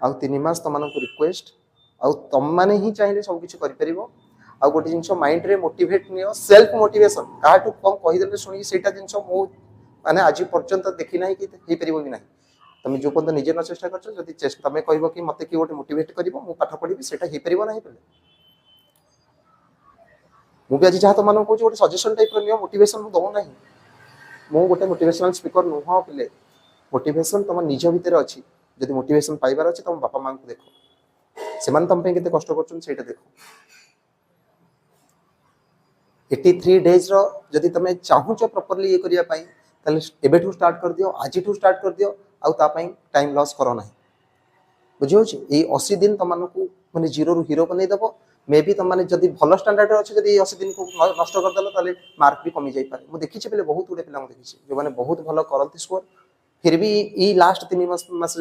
आउ 3 मास तुमको रिक्वेस्ट आउ तुम माने ही चाहिए सब किसी कर आउ गोटे जिन माइंड रे मोटिवेट नियो सेल्फ मोटिवेशन काटू कम कहीदेले शुणी से जिन मु माने आज पर्यंत देखी ना कि हो पार भी ना तुम जो पर्यटन निजे न चेष्टा कर तुम कह कि मत किए गोटे मोटिवेट कर पाठ पढ़ी से हो पार ना मुझे आज जहाँ तुम कौन गोटे सजेसन टाइप मोटिवेशन दौना मु गोटे मोटिवेशनल स्पीकर नुह पे मोटिवेशन तुम निज भितर अच्छी जब मोटिवेशन पाइबार अच्छी तुम बापा माँ को देख से तुम के कष्ट कर देख 83 डेज रदि तुम चाहूच प्रॉपर्ली ये करने स्टार्ट कर दियो आज स्टार्ट कर दियो आउ टाइम लॉस करो ना बुझे ये 80 दिन तुमको मैंने जीरो रु हीरो बनईदेव मे भी तुम जब भल स्टांडर्ड अच्छे जब 80 दिन को नष्ट करदेल मार्क भी कमी जापे मुझे देखी पे बहुत गुड़े पिला देखी जो मैंने बहुत भल करती स्कोर फिर भी ये लास्ट 3 मास